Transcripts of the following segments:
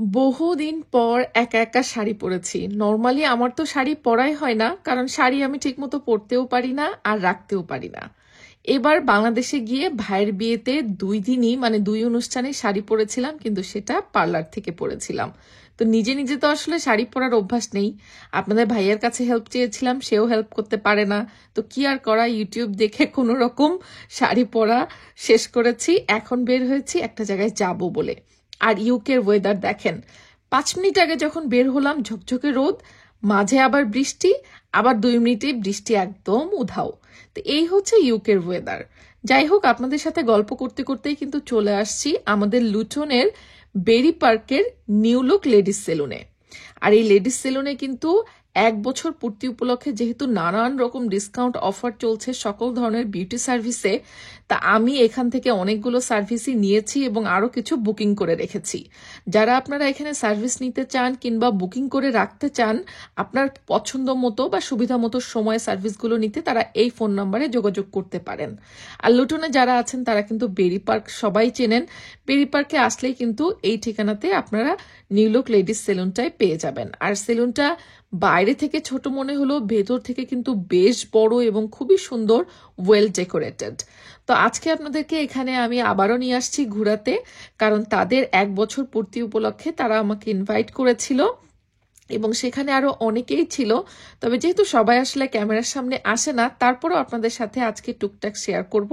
বহুদিন পর একা একা শাড়ি পরেছি। নর্মালি আমার তো শাড়ি পরাই হয় না, কারণ শাড়ি আমি ঠিকমতো পরতেও পারি না আর রাখতেও পারি না। এবার বাংলাদেশে গিয়ে ভাইয়ের বিয়েতে 2 দিনই মানে 2 অনুষ্ঠানে শাড়ি পরেছিলাম, কিন্তু সেটা পার্লার থেকে পরেছিলাম। তো নিজে নিজে তো আসলে শাড়ি পরার অভ্যাস নেই। আপনাদের ভাইয়ের কাছে হেল্প চেয়েছিলাম, সেও হেল্প করতে পারে না। তো কি আর করা, ইউটিউব দেখে কোনো রকম শাড়ি পরা শেষ করেছি। এখন বের হয়েছি একটা জায়গায় যাব বলে। আর ইউকের ওয়েদার দেখেন, 5 মিনিট আগে যখন বের হলাম ঝকঝকে রোদ, মাঝে আবার বৃষ্টি, আবার 2 মিনিটে বৃষ্টি একদম উধাও। তো এই হচ্ছে ইউকের ওয়েদার। যাই হোক, আপনাদের সাথে গল্প করতে করতেই কিন্তু চলে আসছি আমাদের লুটনের বেরি পার্কের নিউ লুক লেডিস সেলুনে। আর এই লেডিস সেলুনে কিন্তু 1 বছর পূর্তি উপলক্ষে যেহেতু নানান রকম ডিসকাউন্ট অফার চলছে সকল ধরনের বিউটি সার্ভিসে, তা আমি এখান থেকে অনেকগুলো সার্ভিসই নিয়েছি এবং আরো কিছু বুকিং করে রেখেছি। যারা আপনারা এখানে সার্ভিস নিতে চান কিংবা বুকিং করে রাখতে চান আপনার পছন্দ মতো বা সুবিধা মতো সময়ে সার্ভিসগুলো নিতে, তারা এই ফোন নাম্বারে যোগাযোগ করতে পারেন। আর লুটনে যারা আছেন তারা কিন্তু বেরি পার্ক সবাই চেনেন। বেরি পার্কে আসলেই কিন্তু এই ঠিকানাতে আপনারা নিউ লুক লেডিস সেলুনটাই পেয়ে যাবেন। আর সেলুনটা বাইরে থেকে ছোট মনে হলো, ভেতর থেকে কিন্তু বেশ বড় এবং খুবই সুন্দর, ওয়েল ডেকোরেটেড। তো আজকে আপনাদেরকে এখানে আমি আবারও নিয়ে আসছি ঘুরাতে, কারণ তাদের 1 বছর পূর্তি উপলক্ষে তারা আমাকে ইনভাইট করেছিল এবং সেখানে আরো অনেকেই ছিল। তবে যেহেতু সবাই আসলে ক্যামেরার সামনে আসে না, তারপরও আপনাদের সাথে আজকে টুকটাক শেয়ার করব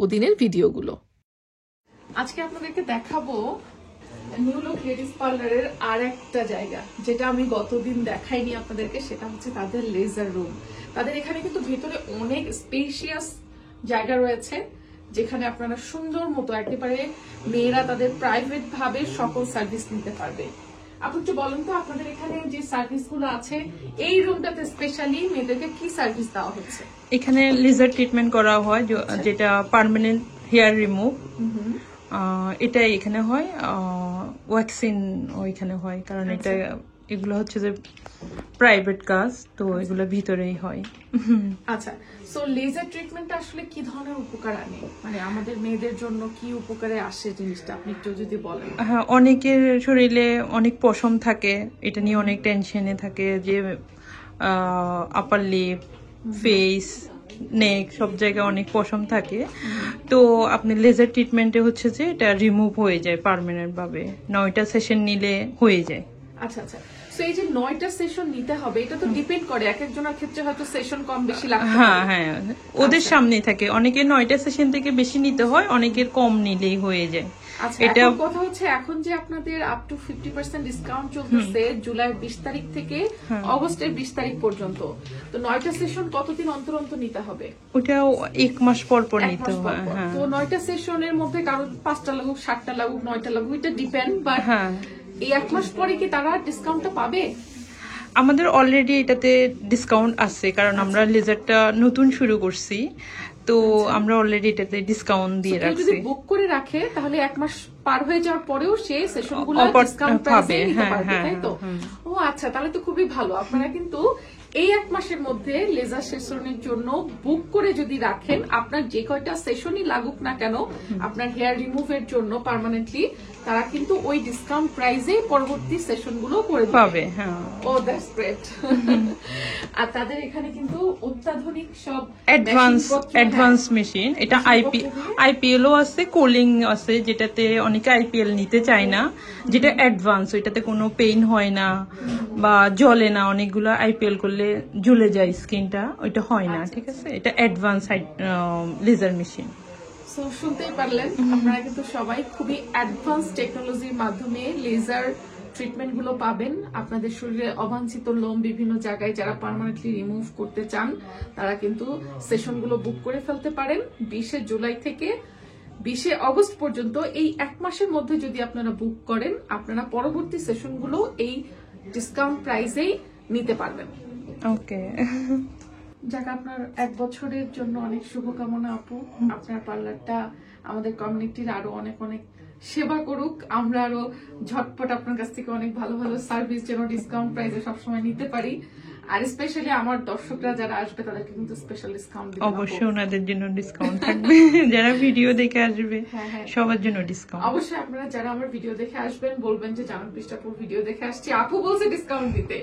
ওদিনের ভিডিওগুলো। আজকে আপনাদেরকে দেখাবো নিউ লুক লেডিস পার্লারের আর একটা জায়গা, যেটা আমি গতদিন দেখাইনি আপনাদেরকে। সেটা হচ্ছে তাদের লেজার রুম। তাদের এখানে কিন্তু ভেতরে অনেক স্পেশিয়াস জায়গা রয়েছে, যেখানে আপনারা সুন্দর মতো একেবারে মেয়েরা তাদের প্রাইভেট ভাবে সকল সার্ভিস নিতে পারবে। আপনি একটু বলুন তো, আপনাদের এখানে যে সার্ভিস গুলো আছে এই রুমটাতে স্পেশালি মেয়েদেরকে কি সার্ভিস দেওয়া হচ্ছে? এখানে লেজার ট্রিটমেন্ট করা হয়, যেটা পার্মানেন্ট হেয়ার রিমুভ। এটা এখানে হয়, ওয়াক্সিন ওইখানে হয়, কারণ এটা এগুলো হচ্ছে যে প্রাইভেট কাজ, তো এগুলো ভিতরেই হয়। আচ্ছা, সো লেজার ট্রিটমেন্টটা আসলে কি ধরনের উপকার আনে, মানে আমাদের মেয়েদের জন্য কি উপকারে আসে জিনিসটা আপনি একটু যদি বলেন। হ্যাঁ, অনেকের শরীরে অনেক পশম থাকে, এটা নিয়ে অনেক টেনশনে থাকে, যে আপার লিপ, ফেস, নেক সব জায়গায় অনেক পশম থাকে। তো আপনি লেজার ট্রিটমেন্টে হচ্ছে যে এটা রিমুভ হয়ে যায় পার্মানেন্ট ভাবে, 9টা সেশন নিলে হয়ে যায়। আচ্ছা আচ্ছা, সো এই যে 9টা সেশন নিতে হবে, এটা তো ডিপেন্ড করে এক একজনের ক্ষেত্রে, হয়তো সেশন কম বেশি লাগতে পারে। হ্যাঁ হ্যাঁ, ওদের সামনেই থাকে। অনেকের 9টা সেশন থেকে বেশি নিতে হয়, অনেকের কম নিলেই হয়ে যায়। আচ্ছা, এটা কথা হচ্ছে এখন যে আপনাদের আপ টু 50% ডিসকাউন্ট চলতেছে জুলাই 20 তারিখ থেকে অগস্টের 20 তারিখ পর্যন্ত। তো 9টা সেশন কতদিন অন্তর অন্তর নিতে হবে? ওটাও 1 মাস পর পর নিতে হয়। তো 9টা সেশনের মধ্যে কারণ 5টা লাগুক, 7টা লাগুক, 9টা লাগুক, এটা ডিপেন্ড। বাট এই 1 মাস পরে কি তারা ডিসকাউন্টটা পাবে? আমাদের অলরেডি এটাতে ডিসকাউন্ট আছে, কারণ আমরা লেজারটা নতুন শুরু করছি, তো আমরা অলরেডি এটাতে ডিসকাউন্ট দিয়ে রাখছি। যদি বুক করে রাখে তাহলে 1 মাস পার হয়ে যাওয়ার পরেও সে সেশনগুলো ডিসকাউন্ট প্রাইসে নিতে পারবে, তাই তো? ও আচ্ছা, তাহলে তো খুবই ভালো। আপনারা কিন্তু এই 1 মাসের মধ্যে লেজার সেশনের জন্য বুক করে যদি রাখেন, আপনার যে কয়টা সেশনই লাগুক না কেন আপনার হেয়ার রিমুভের জন্য পার্মানেন্টলি, তারা কিন্তু ওই ডিসকাউন্ট প্রাইসে পরবর্তী সেশনগুলো করে পাবে। ও দ্যাটস গ্রেট। আর তাদের এখানে কিন্তু অত্যাধুনিক সব অ্যাডভান্স মেশিন, এটা আইপিএলও আছে, কুলিং আছে, যেটাতে অনেকে আইপিএল নিতে চায় না, যেটা অ্যাডভান্স, ওইটাতে কোনো পেইন হয় না বা জ্বলে না। অনেকগুলো আইপিএল করলে জ্বলে যায় স্কিনটা, ওইটা হয় না। ঠিক আছে, এটা অ্যাডভান্স লেজার মেশিন। সো শুনতেই পারলেন, আপনারা কিন্তু সবাই খুবই অ্যাডভান্স টেকনোলজির মাধ্যমে লেজার ট্রিটমেন্ট গুলো পাবেন। আপনাদের শরীরে অবাঞ্ছিত লোম বিভিন্ন জায়গায় যারা পার্মানেন্টলি রিমুভ করতে চান, তারা কিন্তু সেশন গুলো বুক করে ফেলতে পারেন। 20 জুলাই থেকে 20 অগস্ট পর্যন্ত এই 1 মাসের মধ্যে যদি আপনারা বুক করেন, আপনারা পরবর্তী সেশন গুলো এই ডিসকাউন্ট প্রাইসেই নিতে পারবেন। ওকে, যাক, আপনার 1 বছরের জন্য অনেক শুভকামনা আপু। আপনার পার্লারটা আমাদের কমিউনিটির আরো অনেক অনেক সেবা করুক, আমরা আরো ঝটপট আপনার কাছ থেকে অনেক ভালো ভালো সার্ভিস যেন ডিসকাউন্ট প্রাইসে সবসময় নিতে পারি। আর স্পেশালি আমার দর্শকরা যারা আসবে তাদেরকে কিন্তু স্পেশাল ডিসকাউন্ট দিব অবশ্যই ওনাদের জন্য ডিসকাউন্ট থাকবে যারা ভিডিও দেখে আসবে সবার জন্য ডিসকাউন্ট। অবশ্যই আপনারা যারা আমার ভিডিও দেখে আসবেন বলবেন যে জামান পৃষ্ঠাপুর ভিডিও দেখে আসছি, আপু বলছে ডিসকাউন্ট দিতে,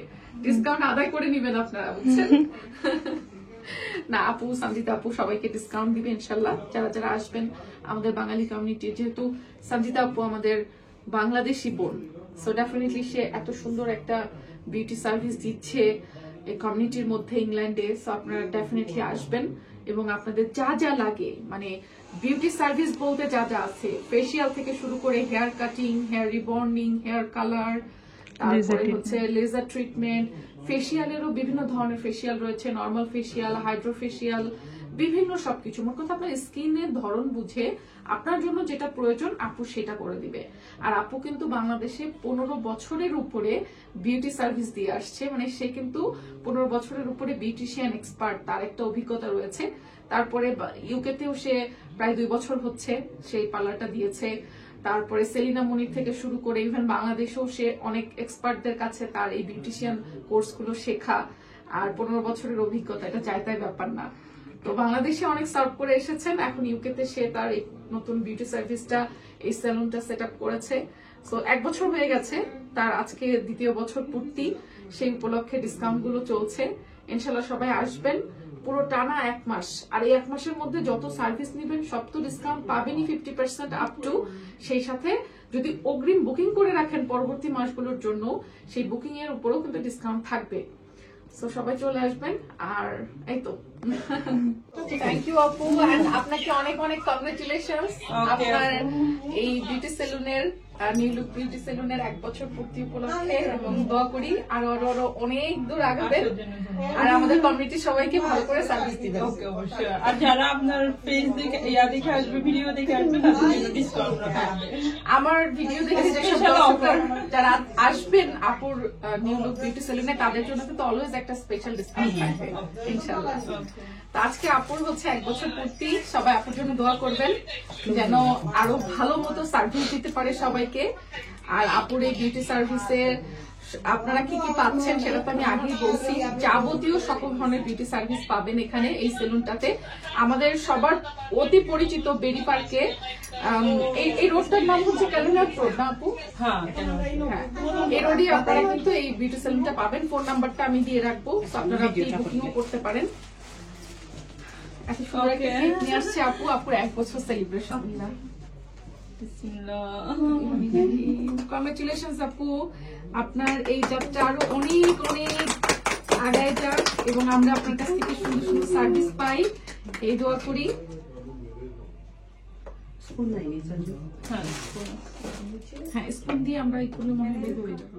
ডিসকাউন্ট আদায় করে নিবেন আপনারা, বুঝছেন? না আপু, সঞ্জিতা আপু সবাইকে ডিসকাউন্ট দিবে ইনশাল্লাহ যারা যারা আসবেন আমাদের বাঙালি কমিউনিটি। যেহেতু সঞ্জিতা আপু আমাদের বাংলাদেশি বোন, সো ডেফিনেটলি সে এত সুন্দর একটা বিউটি সার্ভিস দিচ্ছে এই কমিউনিটির মধ্যে ইংল্যান্ডে। সো আপনারা ডেফিনেটলি আসবেন এবং আপনাদের যা যা লাগে, মানে বিউটি সার্ভিস বলতে যা যা আছে, ফেসিয়াল থেকে শুরু করে hair cutting, hair rebonding, hair colour, তারপরে হচ্ছে লেজার ট্রিটমেন্ট, ফেসিয়ালেরও বিভিন্ন ধরনের ফেসিয়াল রয়েছে, নর্মাল ফেসিয়াল, হাইড্রো ফেসিয়াল, বিভিন্ন সবকিছু। মোট কথা আপনার স্কিনের ধরন বুঝে আপনার জন্য যেটা প্রয়োজন আপু সেটা করে দিবে। আর আপু কিন্তু বাংলাদেশে 15 বছরের উপরে বিউটি সার্ভিস দিয়ে আসছে, মানে সে কিন্তু 15 বছরের উপরে বিউটিশিয়ান এক্সপার্ট, তার একটা অভিজ্ঞতা রয়েছে। তারপরে ইউকেতেও সে প্রায় 2 বছর হচ্ছে সেই পার্লারটা দিয়েছে। তারপরে সেলিনা মনির থেকে শুরু করে ইভেন বাংলাদেশেও সে অনেক এক্সপার্টদের কাছে তার এই বিউটিশিয়ান কোর্সগুলো শেখা। আর 15 বছরের অভিজ্ঞতা, এটা চাই তাই ব্যাপার না। তো বাংলাদেশে অনেক সার্ভ করে এসেছেন, এখন ইউকেতে সে তার এই নতুন বিউটি সার্ভিসটা, এই সেলুনটা সেট আপ করেছে। সো 1 বছর হয়ে গেছে তার, আজকে 2য় বছর পূর্তি, সেই উপলক্ষে ডিসকাউন্ট গুলো চলছে। ইনশাল্লাহ সবাই আসবেন, পুরো টানা 1 মাস। আর এই 1 মাসের মধ্যে যত সার্ভিস নেবেন সব তো ডিসকাউন্ট পাবেনই 50% আপ টু। সেই সাথে যদি অগ্রিম বুকিং করে রাখেন পরবর্তী মাসগুলোর জন্য, সেই বুকিং এর উপরেও কিন্তু ডিসকাউন্ট থাকবে। সো সবাই চলে আসবেন। আর এই তো থ্যাংক ইউ আপু, এন্ড আপনাকে অনেক অনেক কংগ্রেচুলেশনস আপনার এই বিউটি সেলুনের, নিউ লুক বিউটি সেলুনের 1 বছর পূর্তি উপলক্ষে, এবং দোয়া করি আরো আরো আরো অনেক দূর আগাবেন আর আমাদের কমিউনিটি সবাইকে ভালো করে সার্ভিস দিবেন। আর যারা আপনার পেজ দেখে দেখে আসবে, ভিডিও দেখে আসবে, তাদের জন্য ডিসকাউন্ট থাকবে। আমার ভিডিও দেখে যেসব দর্শকরা যারা আসবেন আপুর নিউ লুক বিউটি সেলুনে, তাদের জন্য কিন্তু অলওয়েজ একটা স্পেশাল ডিসকাউন্ট থাকবে ইনশাআল্লাহ। তো আজকে আপুর হচ্ছে 1 বছর পূর্তি, সবাই আপুর জন্য দোয়া করবেন যেন আরো ভালো মতো সার্ভিস দিতে পারে সবাইকে। আর আপুর এই বিউটি সার্ভিসে আপনারা কি কি পাচ্ছেন সেটা তো আমি আগেই বলছি, যাবতীয় সকল ধরনের বিউটি সার্ভিস পাবেন এখানে এই সেলুনটাতে। আমাদের সবার অতি পরিচিত বেরি পার্কে, এই রোডটার নাম হচ্ছে ক্যালেন্ডার রোড না আপু? হ্যাঁ, এই রোডই আপনারা কিন্তু এই বিউটি সেলুনটা পাবেন। ফোন নাম্বারটা আমি দিয়ে রাখবো, আপনারা বুকিংও করতে পারেন। এত সুন্দর একটা কেক নিয়ে আসছে আপু, আপুর 1 বছর সেলিব্রেশন। কংগ্রেচুলেশনস আপু, আপনার এই যাত্রা আরো অনেক অনেক আগায় যাক এবং আমরা আপনার কাছ থেকে সুন্দর সুন্দর সার্ভিস পাই, এই দোয়া করি। হ্যাঁ, স্পুন দিয়ে আমরা এইগুলো মনে বের হয়ে যাবো।